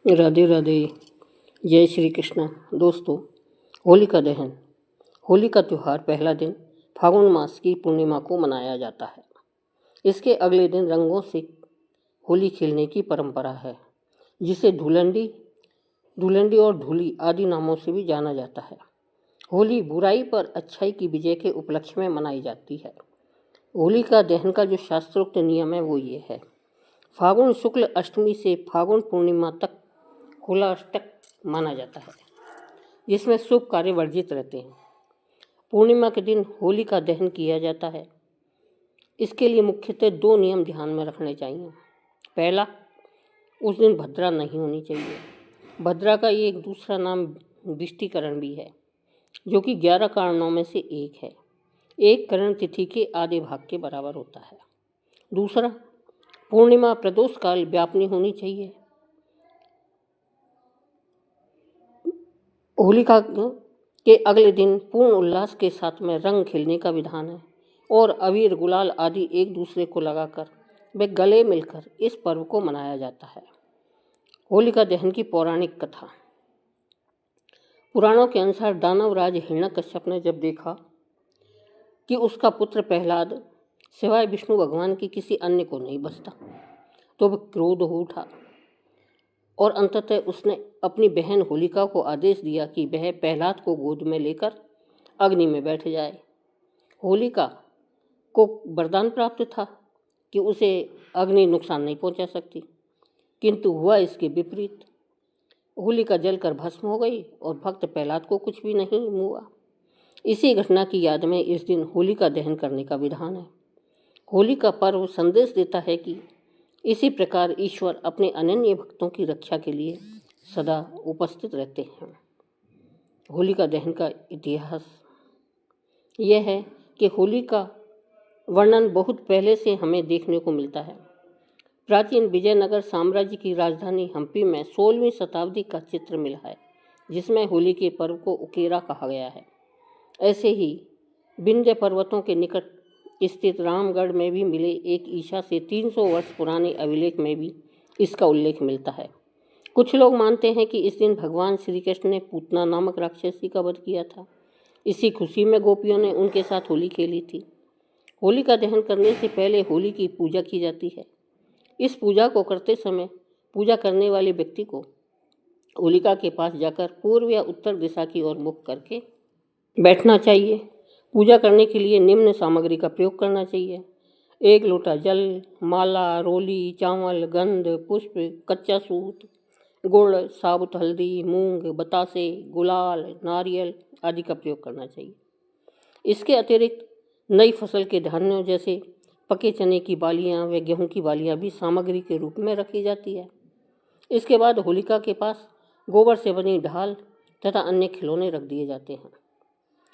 राधे राधे। जय श्री कृष्ण। दोस्तों, होलिका दहन। होली का त्यौहार पहला दिन फागुन मास की पूर्णिमा को मनाया जाता है। इसके अगले दिन रंगों से होली खेलने की परंपरा है, जिसे धुलंडी धुलंडी और धूली आदि नामों से भी जाना जाता है। होली बुराई पर अच्छाई की विजय के उपलक्ष्य में मनाई जाती है। होलिका दहन का जो शास्त्रोक्त नियम है वो ये है। फागुन शुक्ल अष्टमी से फागुन पूर्णिमा तक होला अष्टक माना जाता है, जिसमें शुभ कार्य वर्जित रहते हैं। पूर्णिमा के दिन होली का दहन किया जाता है। इसके लिए मुख्यतः दो नियम ध्यान में रखने चाहिए। पहला, उस दिन भद्रा नहीं होनी चाहिए। भद्रा का एक दूसरा नाम विष्टिकरण भी है, जो कि 11 कारणों में से एक है। एक करण तिथि के आधे भाग के बराबर होता है। दूसरा, पूर्णिमा प्रदोष काल व्यापनी होनी चाहिए। होलिका के अगले दिन पूर्ण उल्लास के साथ में रंग खेलने का विधान है और अबीर गुलाल आदि एक दूसरे को लगाकर वे गले मिलकर इस पर्व को मनाया जाता है। होलिका दहन की पौराणिक कथा। पुराणों के अनुसार दानवराज हिरण्यकश्यप ने जब देखा कि उसका पुत्र प्रहलाद सिवाय विष्णु भगवान की किसी अन्य को नहीं बसता, तो वह क्रोध हो उठा और अंततः उसने अपनी बहन होलिका को आदेश दिया कि वह प्रहलाद को गोद में लेकर अग्नि में बैठ जाए। होलिका को वरदान प्राप्त था कि उसे अग्नि नुकसान नहीं पहुंचा सकती, किंतु हुआ इसके विपरीत। होलिका जलकर भस्म हो गई और भक्त प्रहलाद को कुछ भी नहीं हुआ। इसी घटना की याद में इस दिन होलिका दहन करने का विधान है। होली का पर्व संदेश देता है कि इसी प्रकार ईश्वर अपने अनन्य भक्तों की रक्षा के लिए सदा उपस्थित रहते हैं। होलिका दहन का इतिहास यह है कि होली का वर्णन बहुत पहले से हमें देखने को मिलता है। प्राचीन विजयनगर साम्राज्य की राजधानी हम्पी में 16वीं शताब्दी का चित्र मिला है, जिसमें होली के पर्व को उकेरा कहा गया है। ऐसे ही विंध्य पर्वतों के निकट स्थित रामगढ़ में भी मिले एक ईसा से 300 वर्ष पुराने अभिलेख में भी इसका उल्लेख मिलता है। कुछ लोग मानते हैं कि इस दिन भगवान श्री कृष्ण ने पूतना नामक राक्षसी का वध किया था। इसी खुशी में गोपियों ने उनके साथ होली खेली थी। होली का दहन करने से पहले होली की पूजा की जाती है। इस पूजा को करते समय पूजा करने वाले व्यक्ति को होलिका के पास जाकर पूर्व या उत्तर दिशा की ओर मुख करके बैठना चाहिए। पूजा करने के लिए निम्न सामग्री का प्रयोग करना चाहिए: 1 लोटा जल, माला, रोली, चावल, गंध, पुष्प, कच्चा सूत, गुड़, साबुत हल्दी, मूंग, बतासे, गुलाल, नारियल आदि का प्रयोग करना चाहिए। इसके अतिरिक्त नई फसल के धान्यों जैसे पके चने की बालियां व गेहूं की बालियां भी सामग्री के रूप में रखी जाती है। इसके बाद होलिका के पास गोबर से बनी ढाल तथा अन्य खिलौने रख दिए जाते हैं।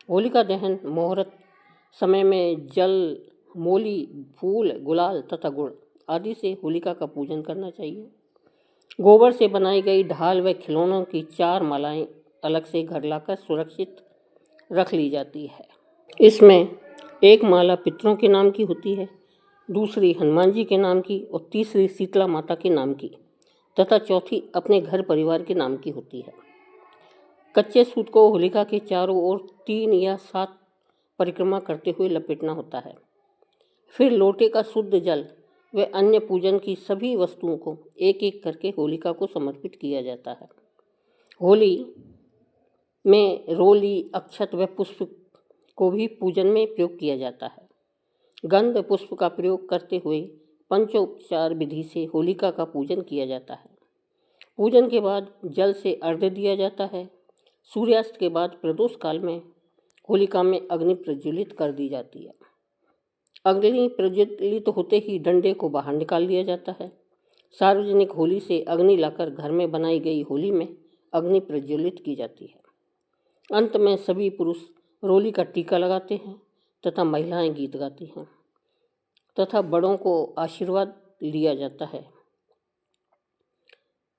होलिका दहन मुहूर्त समय में जल, मोली, फूल, गुलाल तथा गुड़ आदि से होलिका का पूजन करना चाहिए। गोबर से बनाई गई ढाल व खिलौनों की 4 मालाएं अलग से घर लाकर सुरक्षित रख ली जाती है। इसमें एक माला पितरों के नाम की होती है, दूसरी हनुमान जी के नाम की और तीसरी शीतला माता के नाम की तथा चौथी अपने घर परिवार के नाम की होती है। कच्चे सूत को होलिका के चारों ओर 3 या 7 परिक्रमा करते हुए लपेटना होता है। फिर लोटे का शुद्ध जल व अन्य पूजन की सभी वस्तुओं को एक एक करके होलिका को समर्पित किया जाता है। होली में रोली, अक्षत व पुष्प को भी पूजन में प्रयोग किया जाता है। गंध पुष्प का प्रयोग करते हुए पंचोपचार विधि से होलिका का पूजन किया जाता है। पूजन के बाद जल से अर्घ्य दिया जाता है। सूर्यास्त के बाद प्रदोष काल में होलिका में अग्नि प्रज्वलित कर दी जाती है। अग्नि प्रज्वलित होते ही डंडे को बाहर निकाल लिया जाता है। सार्वजनिक होली से अग्नि लाकर घर में बनाई गई होली में अग्नि प्रज्वलित की जाती है। अंत में सभी पुरुष रोली का टीका लगाते हैं तथा महिलाएं गीत गाती हैं तथा बड़ों को आशीर्वाद लिया जाता है।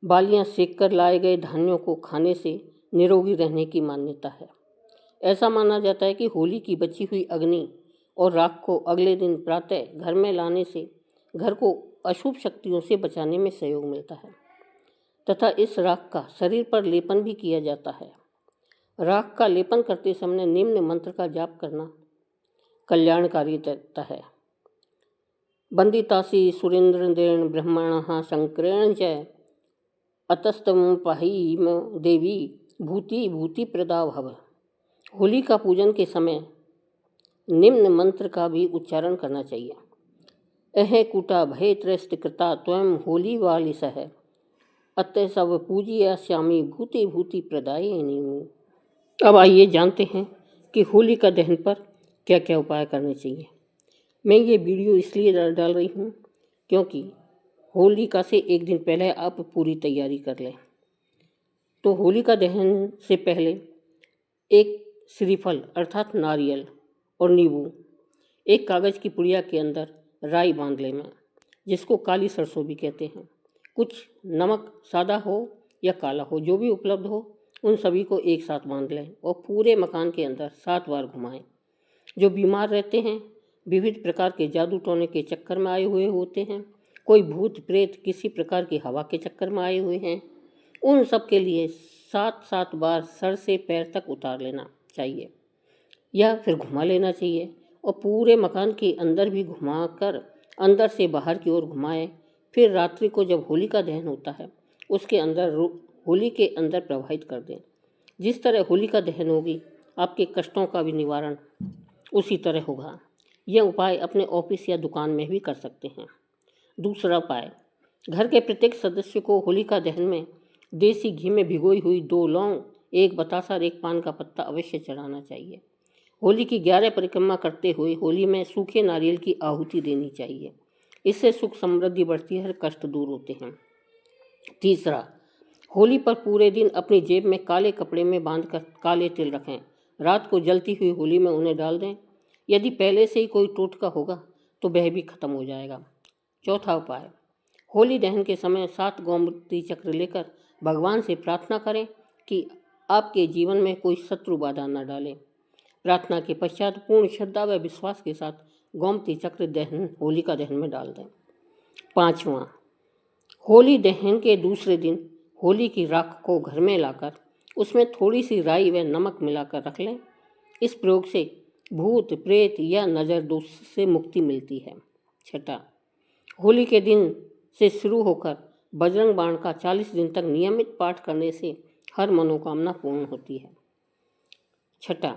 बालियां सेक कर लाए गए धान्यों को खाने से निरोगी रहने की मान्यता है। ऐसा माना जाता है कि होली की बची हुई अग्नि और राख को अगले दिन प्रातः घर में लाने से घर को अशुभ शक्तियों से बचाने में सहयोग मिलता है। तथा इस राख का शरीर पर लेपन भी किया जाता है। राख का लेपन करते समय निम्न मंत्र का जाप करना कल्याणकारी रहता है। वंदितासी सुरेंद्रेण ब्रह्मणः शंकरेण च अतस्तम पाहीम देवी भूति भूति प्रदा भव। होली का पूजन के समय निम्न मंत्र का भी उच्चारण करना चाहिए। अह कूटा भय त्रस्त कृता त्वं होली वाली सह अतः सब पूजिया श्यामी भूति भूति प्रदायिनी। अब आइए जानते हैं कि होली का दहन पर क्या क्या उपाय करने चाहिए। मैं ये वीडियो इसलिए डाल रही हूँ क्योंकि होलिका से एक दिन पहले आप पूरी तैयारी कर लें। तो होलिका दहन से पहले एक श्रीफल अर्थात नारियल और नींबू एक कागज़ की पुड़िया के अंदर राई बांध लें, जिसको काली सरसों भी कहते हैं। कुछ नमक सादा हो या काला हो, जो भी उपलब्ध हो, उन सभी को एक साथ बांध लें और पूरे मकान के अंदर 7 बार घुमाएं। जो बीमार रहते हैं, विविध प्रकार के जादू टोने के चक्कर में आए हुए होते हैं, कोई भूत प्रेत किसी प्रकार की हवा के चक्कर में आए हुए हैं, उन सब के लिए 7-7 बार सर से पैर तक उतार लेना चाहिए या फिर घुमा लेना चाहिए और पूरे मकान के अंदर भी घुमाकर अंदर से बाहर की ओर घुमाएं। फिर रात्रि को जब होलिका दहन होता है उसके अंदर होली के अंदर प्रवाहित कर दें। जिस तरह होलिका दहन होगी आपके कष्टों का भी निवारण उसी तरह होगा। यह उपाय अपने ऑफिस या दुकान में भी कर सकते हैं। दूसरा उपाय, घर के प्रत्येक सदस्य को होलिका दहन में देसी घी में भिगोई हुई 2 लौंग, 1 बतासा और 1 पान का पत्ता अवश्य चढ़ाना चाहिए। होली की 11 परिक्रमा करते हुए होली में सूखे नारियल की आहुति देनी चाहिए। इससे सुख समृद्धि बढ़ती है, हर कष्ट दूर होते हैं। तीसरा, होली पर पूरे दिन अपनी जेब में काले कपड़े में बांधकर काले तिल रखें। रात को जलती हुई होली में उन्हें डाल दें। यदि पहले से ही कोई टोटका होगा तो वह भी खत्म हो जाएगा। चौथा उपाय, होली दहन के समय 7 गोमती चक्र लेकर भगवान से प्रार्थना करें कि आपके जीवन में कोई शत्रु बाधा न डाले। प्रार्थना के पश्चात पूर्ण श्रद्धा व विश्वास के साथ गोमती चक्र दहन होलिका दहन में डाल दें। 5वां, होली दहन के दूसरे दिन होली की राख को घर में लाकर उसमें थोड़ी सी राई व नमक मिलाकर रख लें। इस प्रयोग से भूत प्रेत या नज़र दोष से मुक्ति मिलती है। 6, होली के दिन से शुरू होकर बजरंग बाण का 40 दिन तक नियमित पाठ करने से हर मनोकामना पूर्ण होती है। 6,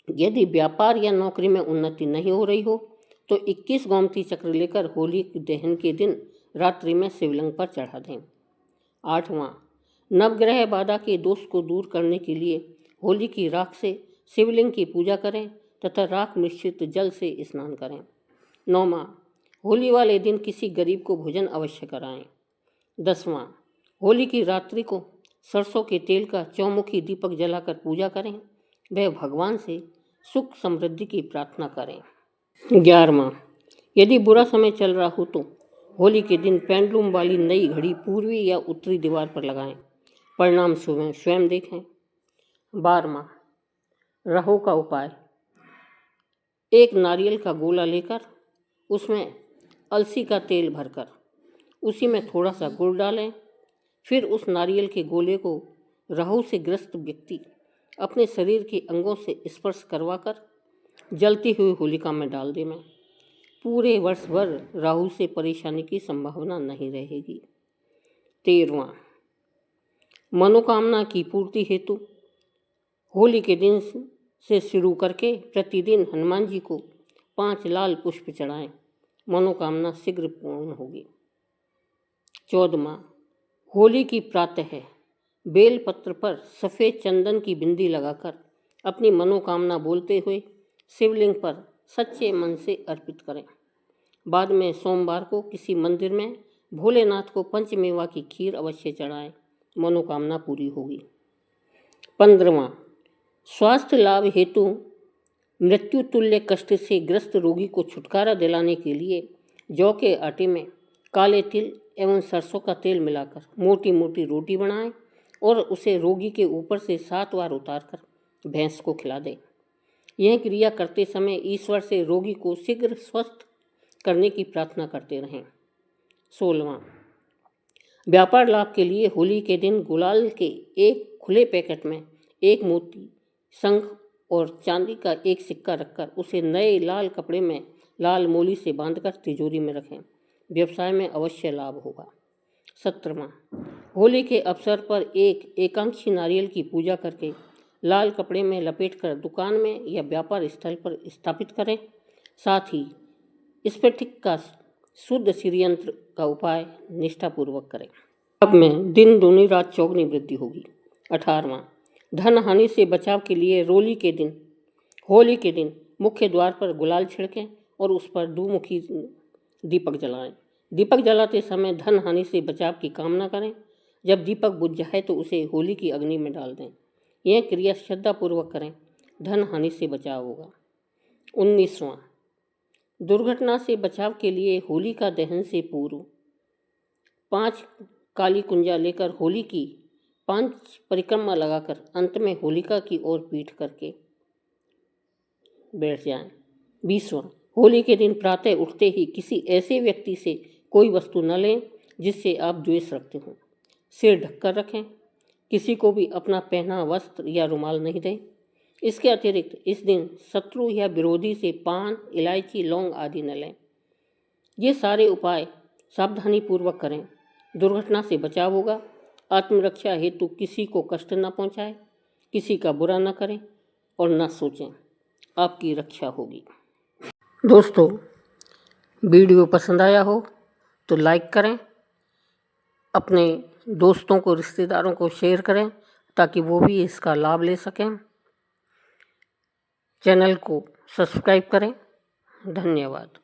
यदि व्यापार या नौकरी में उन्नति नहीं हो रही हो तो 21 गोमती चक्र लेकर होली दहन के दिन रात्रि में शिवलिंग पर चढ़ा दें। 8वां, नवग्रह बाधा के दोष को दूर करने के लिए होली की राख से शिवलिंग की पूजा करें तथा राख मिश्रित जल से स्नान करें। 9वां, होली वाले दिन किसी गरीब को भोजन अवश्य कराएं। 10वां, होली की रात्रि को सरसों के तेल का चौमुखी दीपक जलाकर पूजा करें। वह भगवान से सुख समृद्धि की प्रार्थना करें। 11वां, यदि बुरा समय चल रहा हो तो होली के दिन पेंडुलम वाली नई घड़ी पूर्वी या उत्तरी दीवार पर लगाएं। परिणाम स्वयं देखें। 12वां, राहु का उपाय, एक नारियल का गोला लेकर उसमें अलसी का तेल भरकर उसी में थोड़ा सा गुड़ डालें। फिर उस नारियल के गोले को राहु से ग्रस्त व्यक्ति अपने शरीर के अंगों से स्पर्श करवाकर जलती हुई होलिका में डाल दें। पूरे वर्ष भर राहु से परेशानी की संभावना नहीं रहेगी। 13वां, मनोकामना की पूर्ति हेतु होली के दिन से शुरू करके प्रतिदिन हनुमान जी को 5 लाल पुष्प चढ़ाएं। मनोकामना शीघ्र पूर्ण होगी। 14वां, होली की प्रातः बेल पत्र पर सफ़ेद चंदन की बिंदी लगाकर अपनी मनोकामना बोलते हुए शिवलिंग पर सच्चे मन से अर्पित करें। बाद में सोमवार को किसी मंदिर में भोलेनाथ को पंचमेवा की खीर अवश्य चढ़ाएं। मनोकामना पूरी होगी। 15वां, स्वास्थ्य लाभ हेतु मृत्यु तुल्य कष्ट से ग्रस्त रोगी को छुटकारा दिलाने के लिए जौ के आटे में काले तिल एवं सरसों का तेल मिलाकर मोटी मोटी रोटी बनाएं और उसे रोगी के ऊपर से 7 बार उतारकर भैंस को खिला दें। यह क्रिया करते समय ईश्वर से रोगी को शीघ्र स्वस्थ करने की प्रार्थना करते रहें। 16वां, व्यापार लाभ के लिए होली के दिन गुलाल के एक खुले पैकेट में एक मोती, शंख और चांदी का एक सिक्का रखकर उसे नए लाल कपड़े में लाल मोली से बांधकर तिजोरी में रखें। व्यवसाय में अवश्य लाभ होगा। 17वां, होली के अवसर पर एक एकांक्षी नारियल की पूजा करके लाल कपड़े में लपेटकर दुकान में या व्यापार स्थल पर स्थापित करें। साथ ही स्फटिक का शुद्ध श्रीयंत्र का उपाय निष्ठापूर्वक करें। अब में दिन दूनी रात चौगुनी वृद्धि होगी। 18वां, धन हानि से बचाव के लिए होली के दिन मुख्य द्वार पर गुलाल छिड़कें और उस पर दुमुखी दीपक जलाएं। दीपक जलाते समय धन हानि से बचाव की कामना करें। जब दीपक बुझ जाए तो उसे होली की अग्नि में डाल दें। यह क्रिया श्रद्धापूर्वक करें, धन हानि से बचाव होगा। 19वां, दुर्घटना से बचाव के लिए होलिका दहन से पूर्व 5 काली कुंजा लेकर होली की 5 परिक्रमा लगाकर अंत में होलिका की ओर पीठ करके बैठ जाएं। 20वां, होली के दिन प्रातः उठते ही किसी ऐसे व्यक्ति से कोई वस्तु न लें जिससे आप द्वेष रखते हों। सिर ढककर रखें। किसी को भी अपना पहना वस्त्र या रुमाल नहीं दें। इसके अतिरिक्त इस दिन शत्रु या विरोधी से पान, इलायची, लौंग आदि न लें। ये सारे उपाय सावधानी पूर्वक करें, दुर्घटना से बचाव होगा। आत्मरक्षा हेतु किसी को कष्ट न पहुंचाएं, किसी का बुरा न करें और न सोचें, आपकी रक्षा होगी। दोस्तों, वीडियो पसंद आया हो तो लाइक करें, अपने दोस्तों को, रिश्तेदारों को शेयर करें ताकि वो भी इसका लाभ ले सकें। चैनल को सब्सक्राइब करें। धन्यवाद।